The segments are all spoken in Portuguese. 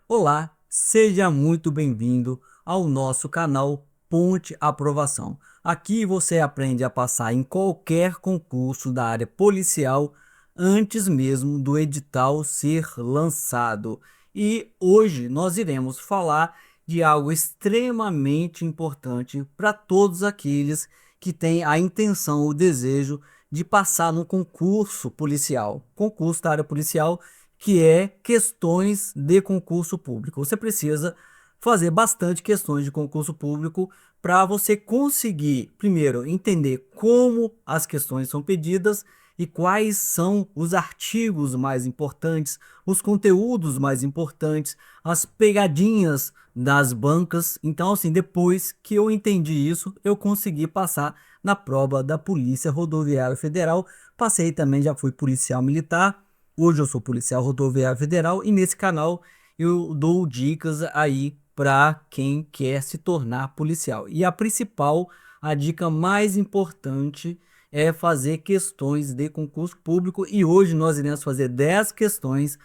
Olá, seja muito bem-vindo ao nosso canal Ponte Aprovação. Aqui você aprende a passar em qualquer concurso da área policial antes mesmo do edital ser lançado. E hoje nós iremos falar de algo extremamente importante para todos aqueles que têm a intenção, o desejo de passar no concurso da área policial, que é questões de concurso público. Você precisa fazer bastante questões de concurso público para você conseguir, primeiro, entender como as questões são pedidas e quais são os artigos mais importantes, os conteúdos mais importantes, as pegadinhas das bancas. Então, assim, depois que eu entendi isso, eu consegui passar na prova da Polícia Rodoviária Federal. Passei também, já fui policial militar. Hoje eu sou policial rodoviário federal e nesse canal eu dou dicas aí para quem quer se tornar policial. E a principal, a dica mais importante é fazer questões de concurso público, e hoje nós iremos fazer 10 questões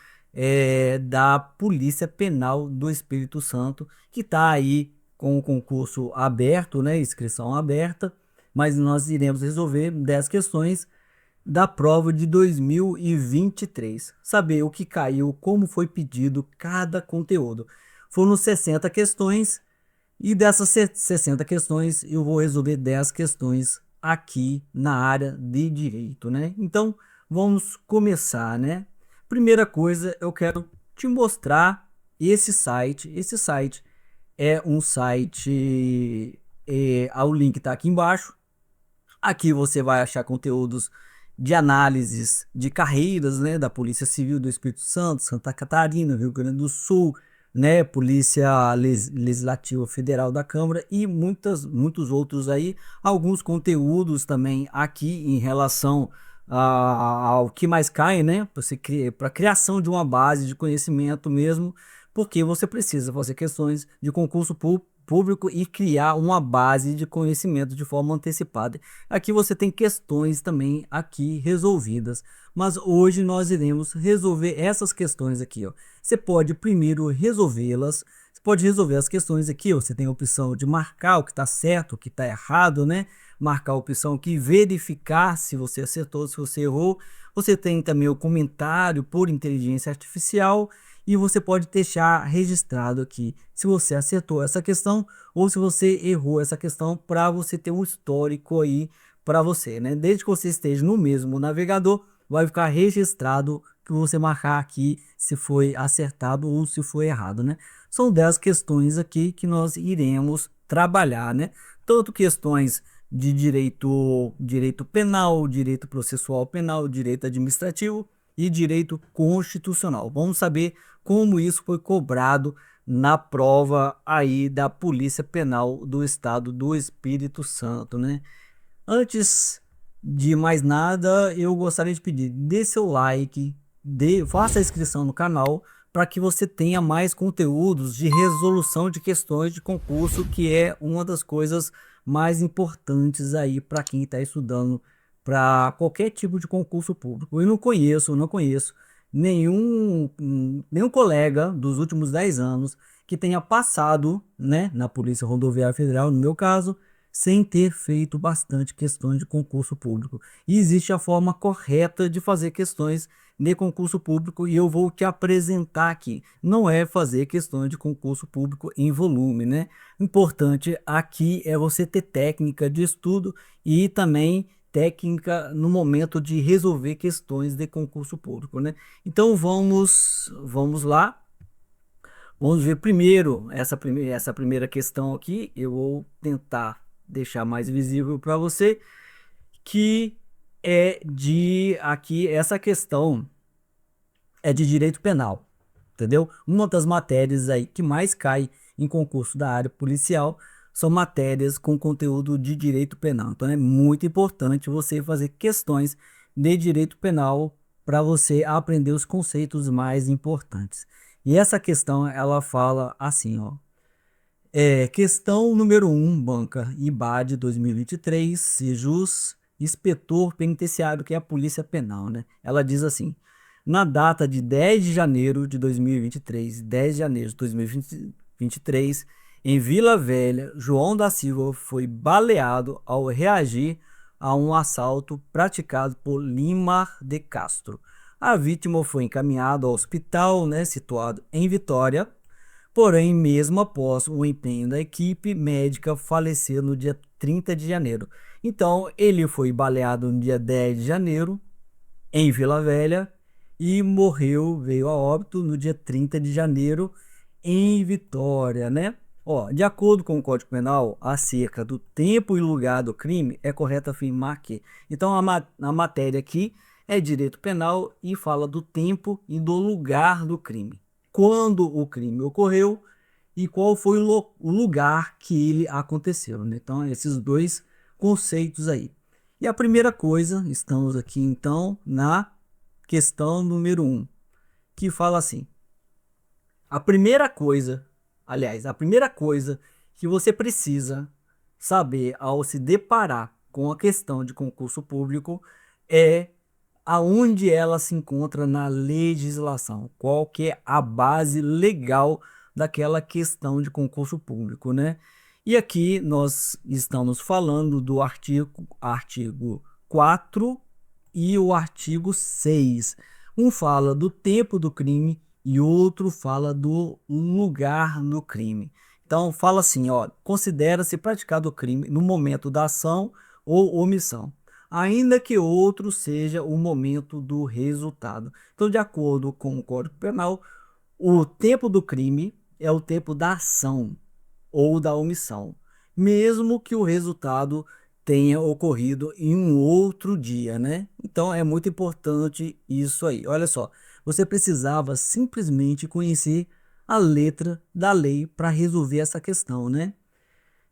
da Polícia Penal do Espírito Santo, que está aí com o concurso aberto, né, inscrição aberta, mas nós iremos resolver 10 questões da prova de 2023. Saber o que caiu, como foi pedido cada conteúdo. Foram 60 questões e dessas 60 questões eu vou resolver 10 questões aqui na área de direito, né? Então, vamos começar, né? Primeira coisa, eu quero te mostrar esse site. Esse site é um site, o link está aqui embaixo. Aqui você vai achar conteúdos de análises de carreiras, né, da Polícia Civil do Espírito Santo, Santa Catarina, Rio Grande do Sul, né, Polícia Legislativa Federal da Câmara e muitos outros aí. Alguns conteúdos também aqui em relação ao que mais cai, né, para a criação de uma base de conhecimento mesmo, porque você precisa fazer questões de concurso público e criar uma base de conhecimento de forma antecipada. Aqui você tem questões também aqui resolvidas, mas hoje nós iremos resolver essas questões aqui, ó. Você pode primeiro resolvê-las. Você pode resolver as questões aqui, ó. Você tem a opção de marcar o que está certo, o que está errado, né? Marcar a opção aqui, verificar se você acertou, se você errou. Você tem também o comentário por inteligência artificial e você pode deixar registrado aqui se você acertou essa questão ou se você errou essa questão, para você ter um histórico aí para você, né? Desde que você esteja no mesmo navegador, vai ficar registrado que você marcar aqui se foi acertado ou se foi errado, né? São 10 questões aqui que nós iremos trabalhar, né? Tanto questões de direito penal, direito processual penal, direito administrativo e direito constitucional. Vamos saber como isso foi cobrado na prova aí da Polícia Penal do Estado do Espírito Santo, né? Antes de mais nada, eu gostaria de pedir, dê seu like, faça a inscrição no canal para que você tenha mais conteúdos de resolução de questões de concurso, que é uma das coisas mais importantes aí para quem está estudando para qualquer tipo de concurso público. Eu não conheço nenhum colega dos últimos 10 anos que tenha passado, né, na Polícia Rodoviária Federal, no meu caso, sem ter feito bastante questões de concurso público. E existe a forma correta de fazer questões de concurso público e eu vou te apresentar aqui. Não é fazer questões de concurso público em volume, né? Importante aqui é você ter técnica de estudo e também técnica no momento de resolver questões de concurso público, né? Então vamos lá. Vamos ver primeiro essa primeira questão aqui. Eu vou tentar deixar mais visível para você, que é de aqui essa questão é de direito penal, entendeu? Uma das matérias aí que mais cai em concurso da área policial são matérias com conteúdo de direito penal. Então é muito importante você fazer questões de direito penal para você aprender os conceitos mais importantes. E essa questão ela fala assim, ó. Questão número 1, banca IBAD 2023, Sejus, inspetor penitenciário, que é a Polícia Penal, né? Ela diz assim: na data de 10 de janeiro de 2023, 10 de janeiro de 2023, em Vila Velha, João da Silva foi baleado ao reagir a um assalto praticado por Limar de Castro. A vítima foi encaminhada ao hospital, né, situado em Vitória, porém, mesmo após o empenho da equipe médica, faleceu no dia 30 de janeiro. Então, ele foi baleado no dia 10 de janeiro, em Vila Velha, e veio a óbito no dia 30 de janeiro, em Vitória, né? Ó, de acordo com o Código Penal, acerca do tempo e lugar do crime, é correto afirmar que. Então, a matéria aqui é direito penal e fala do tempo e do lugar do crime. Quando o crime ocorreu e qual foi o lugar que ele aconteceu, né? Então, esses dois conceitos aí. E a primeira coisa, estamos aqui então na questão número 1, que fala assim: a primeira coisa que você precisa saber ao se deparar com a questão de concurso público é aonde ela se encontra na legislação, qual que é a base legal daquela questão de concurso público, né? E aqui nós estamos falando do artigo 4 e o artigo 6. Um fala do tempo do crime e outro fala do lugar do crime. Então fala assim, ó, considera-se praticado o crime no momento da ação ou omissão, ainda que outro seja o momento do resultado. Então, de acordo com o Código Penal, o tempo do crime é o tempo da ação ou da omissão, mesmo que o resultado tenha ocorrido em um outro dia, né? Então é muito importante isso aí. Olha só, você precisava simplesmente conhecer a letra da lei para resolver essa questão, né?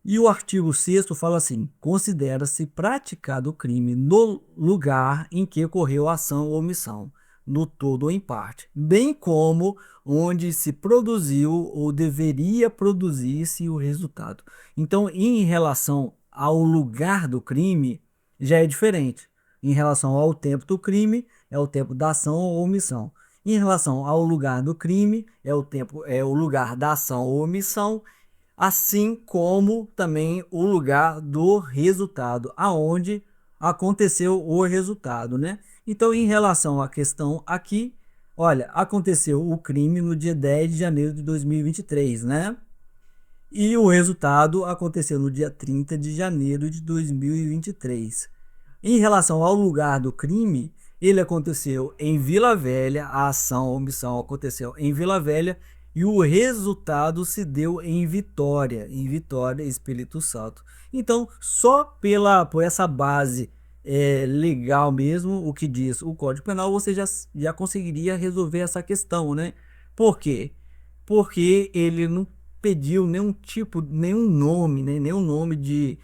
E o artigo 6º fala assim: considera-se praticado o crime no lugar em que ocorreu a ação ou omissão, no todo ou em parte, bem como onde se produziu ou deveria produzir-se o resultado. Então, em relação ao lugar do crime, já é diferente. Em relação ao tempo do crime, é o tempo da ação ou omissão. Em relação ao lugar do crime, é o lugar da ação ou omissão, assim como também o lugar do resultado, aonde aconteceu o resultado, né? Então, em relação à questão aqui, olha, aconteceu o crime no dia 10 de janeiro de 2023, né? E o resultado aconteceu no dia 30 de janeiro de 2023. Em relação ao lugar do crime, ele aconteceu em Vila Velha, a ação ou omissão aconteceu em Vila Velha e o resultado se deu em Vitória, Espírito Santo. Então, só por essa base legal mesmo, o que diz o Código Penal, você já conseguiria resolver essa questão, né? Por quê? Porque ele não pediu nenhum nome, né? Nenhum nome de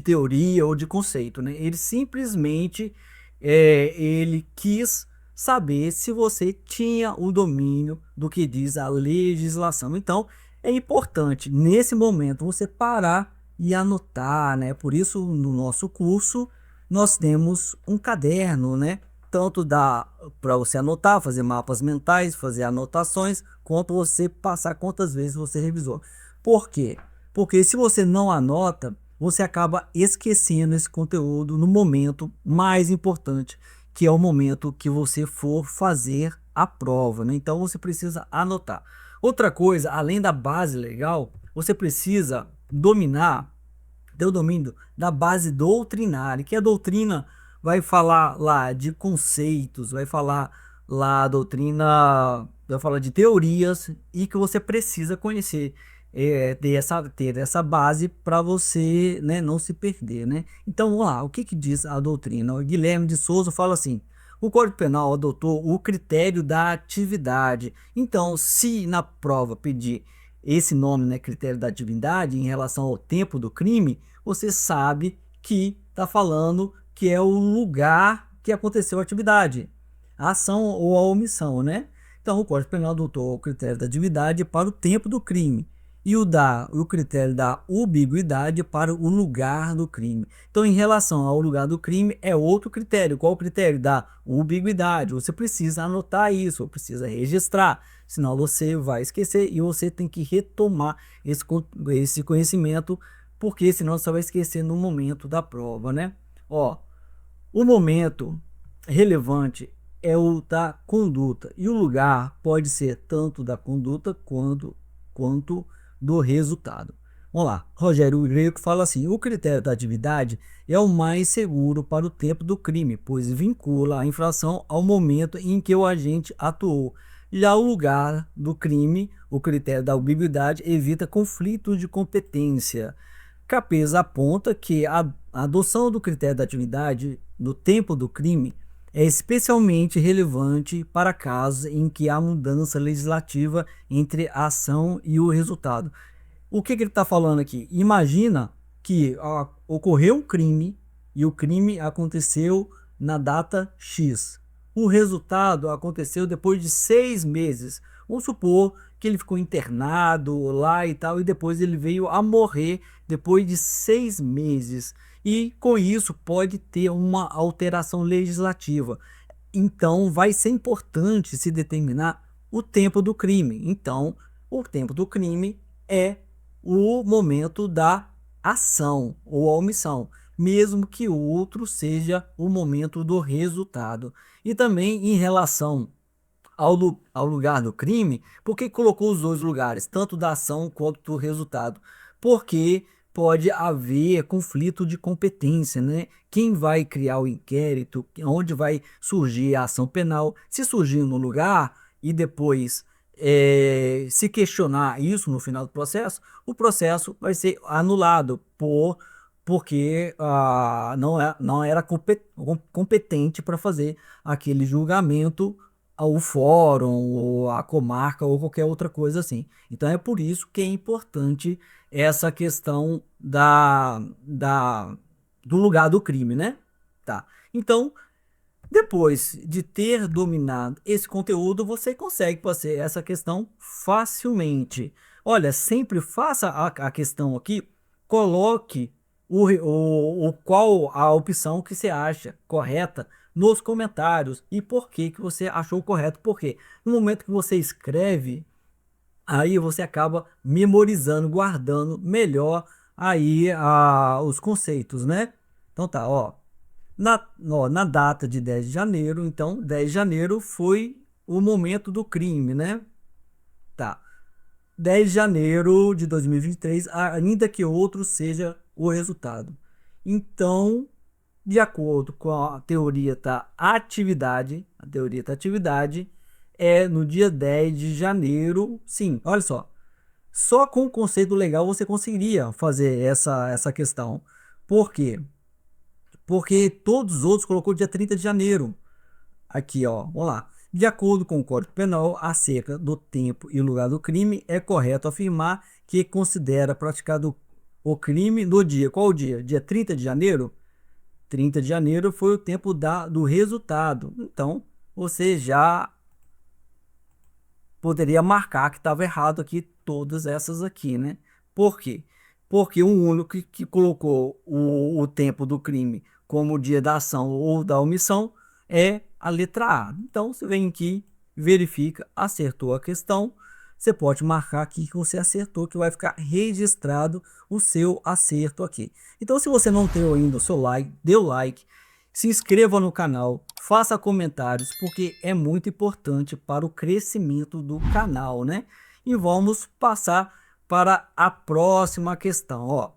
teoria ou de conceito, né? Ele simplesmente ele quis saber se você tinha o domínio do que diz a legislação. Então, é importante nesse momento você parar e anotar, né? Por isso, no nosso curso, nós temos um caderno, né? Tanto dá para você anotar, fazer mapas mentais, fazer anotações, quanto você passar quantas vezes você revisou. Por quê? Porque se você não anota, você acaba esquecendo esse conteúdo no momento mais importante, que é o momento que você for fazer a prova, né? Então você precisa anotar. Outra coisa, além da base legal, você precisa ter o domínio da base doutrinária, que a doutrina vai falar lá de conceitos, vai falar lá a doutrina, vai falar de teorias e que você precisa conhecer, ter essa base para você, né, não se perder, né? Então vamos lá, o que diz a doutrina? O Guilherme de Souza fala assim: o Código Penal adotou o critério da atividade. Então, se na prova pedir esse nome, né, critério da atividade, em relação ao tempo do crime, você sabe que está falando que é o lugar que aconteceu a atividade, a ação ou a omissão, né? Então, o Código Penal adotou o critério da atividade para o tempo do crime. e o critério da ubiguidade para o lugar do crime. Então, em relação ao lugar do crime, é outro critério. Qual o critério da ubiguidade? Você precisa anotar isso, precisa registrar, senão você vai esquecer e você tem que retomar esse conhecimento, porque senão você vai esquecer no momento da prova, né? Ó, o momento relevante é o da conduta e o lugar pode ser tanto da conduta quanto do resultado. Vamos lá, Rogério Greco fala assim: o critério da atividade é o mais seguro para o tempo do crime, pois vincula a infração ao momento em que o agente atuou. Já o lugar do crime, o critério da ambiguidade, evita conflitos de competência. Capes aponta que a adoção do critério da atividade no tempo do crime é especialmente relevante para casos em que há mudança legislativa entre a ação e o resultado. O que ele está falando aqui? Imagina que ocorreu um crime e o crime aconteceu na data X. O resultado aconteceu depois de 6 meses. Vamos supor que ele ficou internado lá e tal, e depois ele veio a morrer depois de 6 meses. E com isso pode ter uma alteração legislativa. Então vai ser importante se determinar o tempo do crime. Então, o tempo do crime é o momento da ação ou omissão, mesmo que o outro seja o momento do resultado. E também em relação ao lugar do crime, por que colocou os dois lugares, tanto da ação quanto do resultado? Porque pode haver conflito de competência, né? Quem vai criar o inquérito, onde vai surgir a ação penal, se surgir no lugar e depois se questionar isso no final do processo, o processo vai ser anulado porque não era competente para fazer aquele julgamento ao fórum, ou a comarca, ou qualquer outra coisa assim. Então é por isso que é importante essa questão do lugar do crime, né? Tá. Então, depois de ter dominado esse conteúdo, você consegue fazer essa questão facilmente. Olha, sempre faça a questão aqui, coloque qual a opção que você acha correta nos comentários e por que que você achou correto. Porque no momento que você escreve, aí você acaba memorizando, guardando melhor aí os conceitos, né? Então tá, ó. Na data de 10 de janeiro, então 10 de janeiro foi o momento do crime, né? Tá. 10 de janeiro de 2023, ainda que outro seja o resultado. Então, de acordo com a teoria da atividade, é no dia 10 de janeiro, sim, olha só com o conceito legal você conseguiria fazer essa questão. Por quê? Porque todos os outros colocou dia 30 de janeiro. Aqui, ó, vamos lá. De acordo com o Código Penal, acerca do tempo e lugar do crime, é correto afirmar que considera praticado o crime no dia. Qual o dia? Dia 30 de janeiro? 30 de janeiro foi o tempo do resultado. Então, você já poderia marcar que estava errado aqui, todas essas aqui, né? Por quê? Porque o único que colocou o tempo do crime como o dia da ação ou da omissão é a letra A. Então, você vem aqui, verifica, acertou a questão, você pode marcar aqui que você acertou, que vai ficar registrado o seu acerto aqui. Então, se você não deu ainda o seu like, dê o like, se inscreva no canal, faça comentários, porque é muito importante para o crescimento do canal, né? E vamos passar para a próxima questão, ó.